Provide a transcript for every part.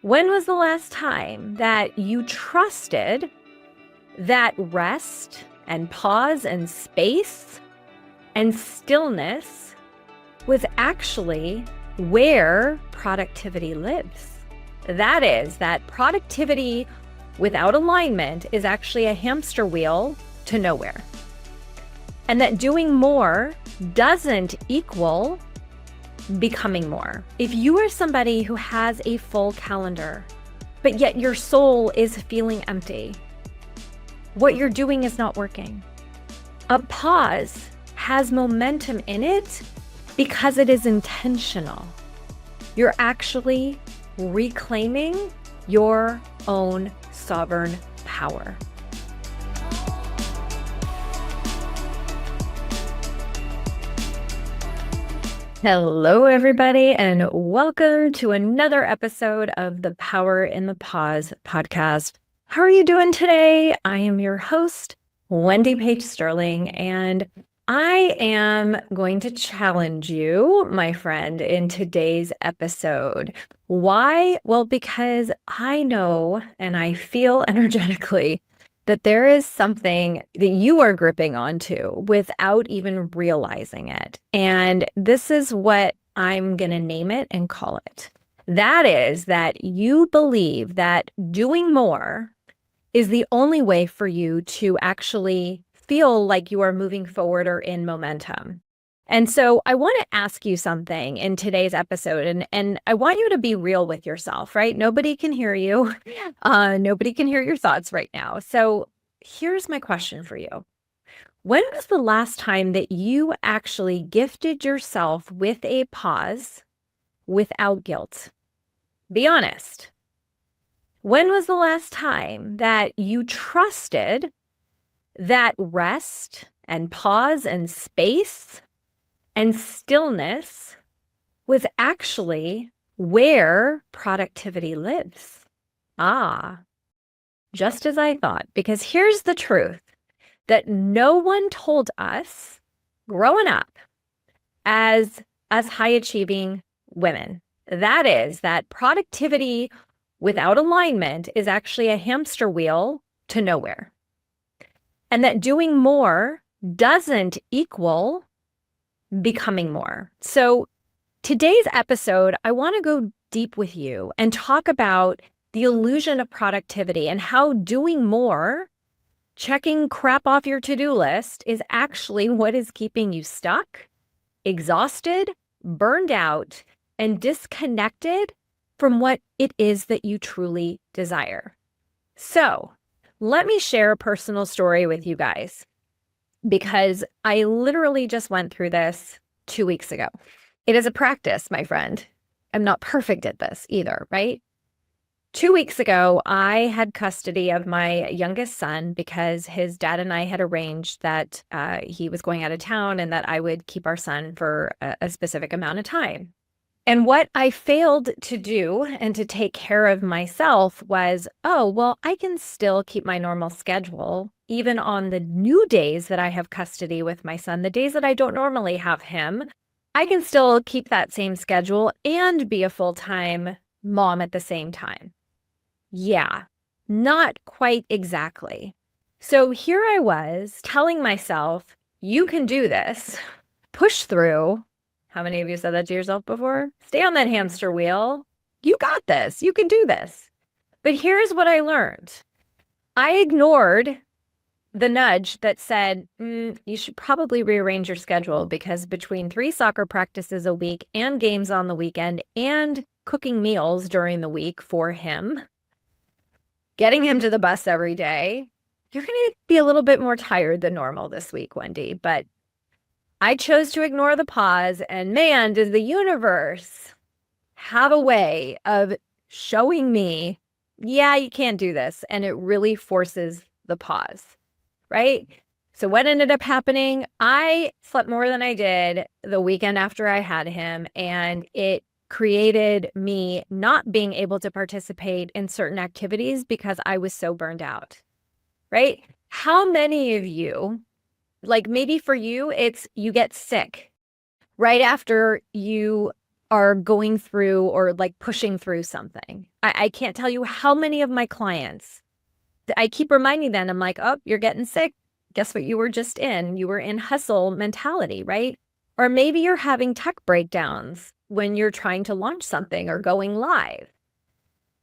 When was the last time that you trusted that rest and pause and space and stillness was actually where productivity lives? That is, that productivity without alignment is actually a hamster wheel to nowhere. And that doing more doesn't equal becoming more. If you are somebody who has a full calendar, but yet your soul is feeling empty, what you're doing is not working. A pause has momentum in it because it is intentional. You're actually reclaiming your own sovereign power. Hello, everybody, and welcome to another episode of the Power in the Pause podcast. How are you doing today? I am your host, Wendy Page Sterling, and I am going to challenge you, my friend, in today's episode. Why? Well, because I know and I feel energetically that there is something that you are gripping onto without even realizing it. And this is what I'm going to name it and call it. That is that you believe that doing more is the only way for you to actually feel like you are moving forward or in momentum. And so I want to ask you something in today's episode, and I want you to be real with yourself, right? Nobody can hear you. Nobody can hear your thoughts right now. So here's my question for you. When was the last time that you actually gifted yourself with a pause without guilt? Be honest. When was the last time that you trusted that rest and pause and space and stillness was actually where productivity lives? Just as I thought, because here's the truth, that no one told us growing up as high achieving women. That is, that productivity without alignment is actually a hamster wheel to nowhere. And that doing more doesn't equal becoming more. So today's episode, I want to go deep with you and talk about the illusion of productivity and how doing more, checking crap off your to-do list, is actually what is keeping you stuck, exhausted, burned out, and disconnected from what it is that you truly desire. So let me share a personal story with you guys, because I literally just went through this 2 weeks ago. It is a practice, my friend. I'm not perfect at this either, right? 2 weeks ago, I had custody of my youngest son because his dad and I had arranged that he was going out of town and that I would keep our son for a specific amount of time. And what I failed to do and to take care of myself was, I can still keep my normal schedule, even on the new days that I have custody with my son, the days that I don't normally have him. I can still keep that same schedule and be a full-time mom at the same time. Yeah, not quite exactly. So here I was telling myself, you can do this, push through. How many of you said that to yourself before? Stay on that hamster wheel. You got this. You can do this. But here's what I learned. I ignored the nudge that said, you should probably rearrange your schedule, because between 3 soccer practices a week and games on the weekend and cooking meals during the week for him, getting him to the bus every day, you're going to be a little bit more tired than normal this week, Wendy. But I chose to ignore the pause, and man, does the universe have a way of showing me, yeah, you can't do this. And it really forces the pause, right? So what ended up happening? I slept more than I did the weekend after I had him, and it created me not being able to participate in certain activities because I was so burned out, right? How many of you, like maybe for you, it's you get sick right after you are going through or like pushing through something. I can't tell you how many of my clients, I keep reminding them, I'm like, oh, you're getting sick. Guess what you were just in? You were in hustle mentality, right? Or maybe you're having tech breakdowns when you're trying to launch something or going live.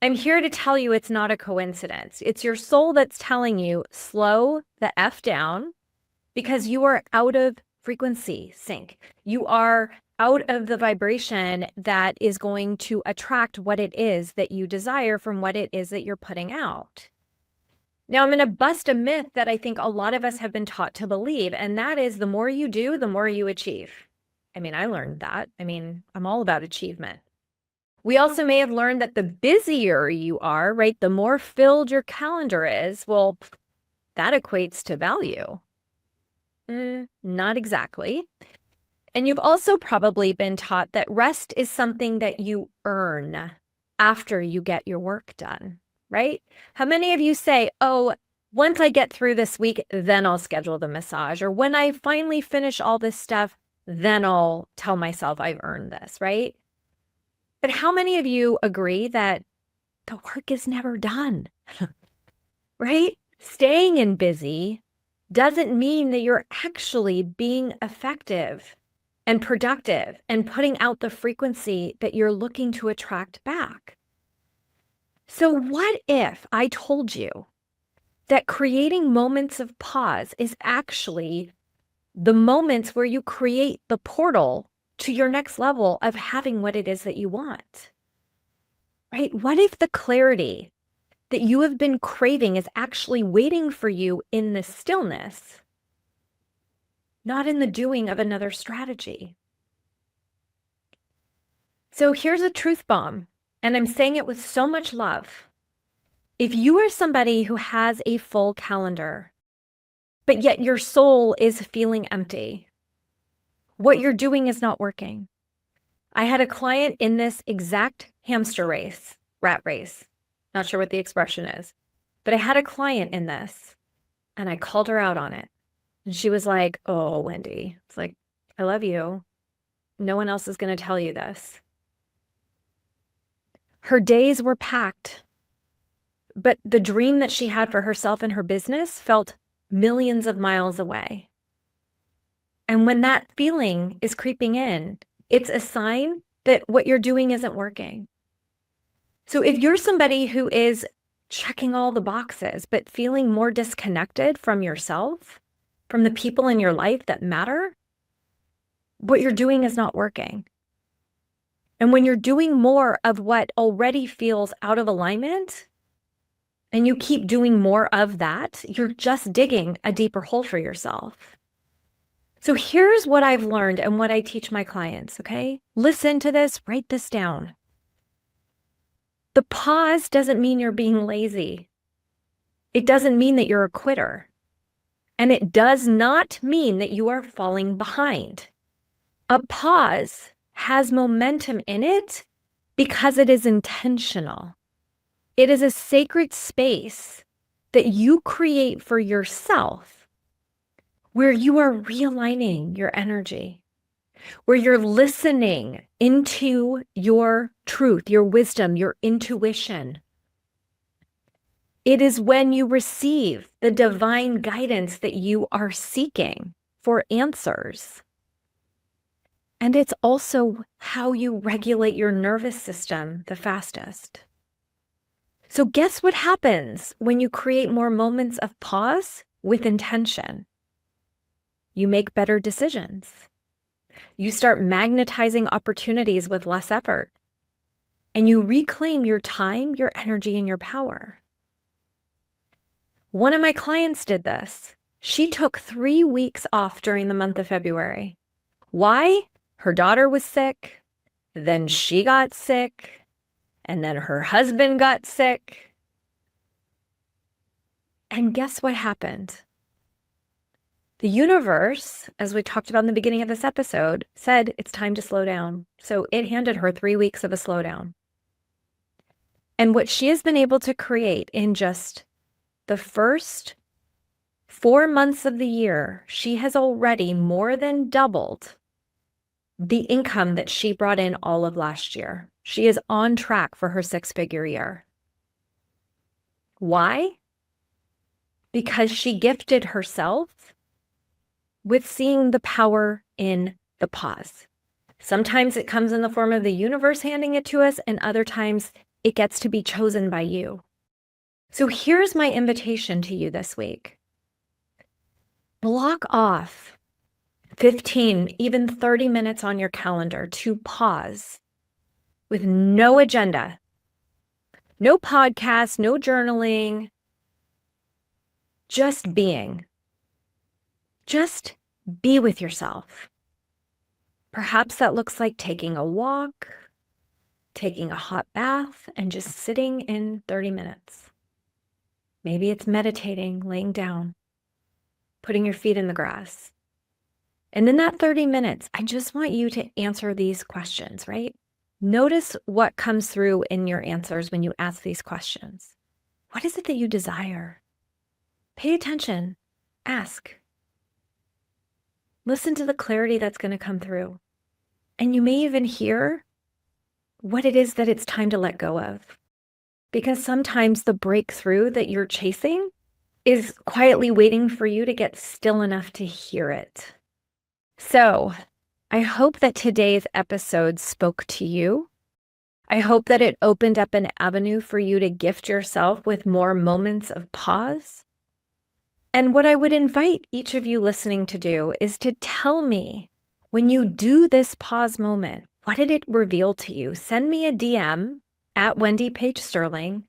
I'm here to tell you it's not a coincidence. It's your soul that's telling you, slow the F down because you are out of frequency sync. You are out of the vibration that is going to attract what it is that you desire from what it is that you're putting out. Now, I'm going to bust a myth that I think a lot of us have been taught to believe, and that is the more you do, the more you achieve. I mean, I learned that. I mean, I'm all about achievement. We also may have learned that the busier you are, right, the more filled your calendar is, well, that equates to value. Not exactly. And you've also probably been taught that rest is something that you earn after you get your work done, right? How many of you say, oh, once I get through this week, then I'll schedule the massage, or when I finally finish all this stuff, then I'll tell myself I've earned this, right? But how many of you agree that the work is never done, right? Staying in busy doesn't mean that you're actually being effective and productive and putting out the frequency that you're looking to attract back. So what if I told you that creating moments of pause is actually the moments where you create the portal to your next level of having what it is that you want, right? What if the clarity that you have been craving is actually waiting for you in the stillness, not in the doing of another strategy? So here's a truth bomb, and I'm saying it with so much love. If you are somebody who has a full calendar, but yet your soul is feeling empty, what you're doing is not working. I had a client in this exact hamster race, rat race. Not sure what the expression is, but I had a client in this and I called her out on it. And she was like, oh, Wendy, it's like, I love you. No one else is going to tell you this. Her days were packed, but the dream that she had for herself and her business felt millions of miles away. And when that feeling is creeping in, it's a sign that what you're doing isn't working. So if you're somebody who is checking all the boxes, but feeling more disconnected from yourself, from the people in your life that matter, what you're doing is not working. And when you're doing more of what already feels out of alignment, and you keep doing more of that, you're just digging a deeper hole for yourself. So here's what I've learned and what I teach my clients, okay? Listen to this, write this down. The pause doesn't mean you're being lazy. It doesn't mean that you're a quitter. And it does not mean that you are falling behind. A pause has momentum in it because it is intentional. It is a sacred space that you create for yourself where you are realigning your energy, where you're listening into your truth, your wisdom, your intuition. It is when you receive the divine guidance that you are seeking for answers. And it's also how you regulate your nervous system the fastest. So guess what happens when you create more moments of pause with intention? You make better decisions. You start magnetizing opportunities with less effort. And you reclaim your time, your energy, and your power. One of my clients did this. She took 3 weeks off during the month of February. Why? Her daughter was sick, then she got sick, and then her husband got sick. And guess what happened? The universe, as we talked about in the beginning of this episode, said it's time to slow down. So it handed her 3 weeks of a slowdown. And what she has been able to create in just the first 4 months of the year, she has already more than doubled the income that she brought in all of last year. She is on track for her 6-figure year. Why? Because she gifted herself with seeing the power in the pause. Sometimes it comes in the form of the universe handing it to us, and other times it gets to be chosen by you. So here's my invitation to you this week. Block off 15, even 30 minutes on your calendar to pause with no agenda, no podcast, no journaling, just being. Just be with yourself. Perhaps that looks like taking a walk, taking a hot bath, and just sitting in 30 minutes. Maybe it's meditating, laying down, putting your feet in the grass. And in that 30 minutes, I just want you to answer these questions, right? Notice what comes through in your answers when you ask these questions. What is it that you desire? Pay attention. Ask. Listen to the clarity that's going to come through. And you may even hear what it is that it's time to let go of. Because sometimes the breakthrough that you're chasing is quietly waiting for you to get still enough to hear it. So, I hope that today's episode spoke to you. I hope that it opened up an avenue for you to gift yourself with more moments of pause. And what I would invite each of you listening to do is to tell me, when you do this pause moment, what did it reveal to you? Send me a DM at Wendy Page Sterling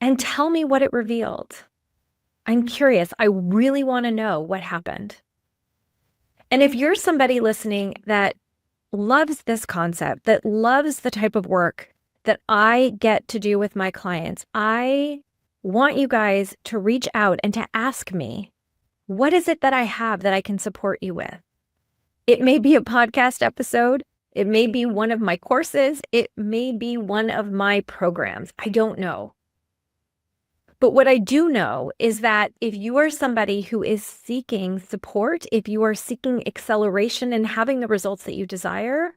and tell me what it revealed. I'm curious. I really want to know what happened. And if you're somebody listening that loves this concept, that loves the type of work that I get to do with my clients, I want you guys to reach out and to ask me, what is it that I have that I can support you with? It may be a podcast episode. It may be one of my courses. It may be one of my programs. I don't know. But what I do know is that if you are somebody who is seeking support, if you are seeking acceleration and having the results that you desire,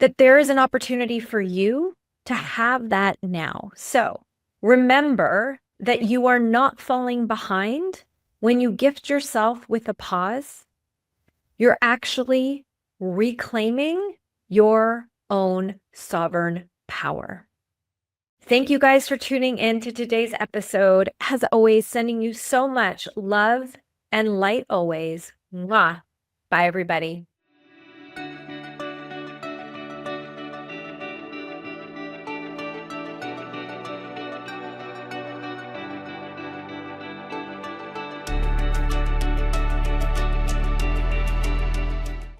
that there is an opportunity for you to have that now. So remember that you are not falling behind when you gift yourself with a pause. You're actually reclaiming your own sovereign power. Thank you guys for tuning in to today's episode. As always, sending you so much love and light always. Mwah. Bye, everybody.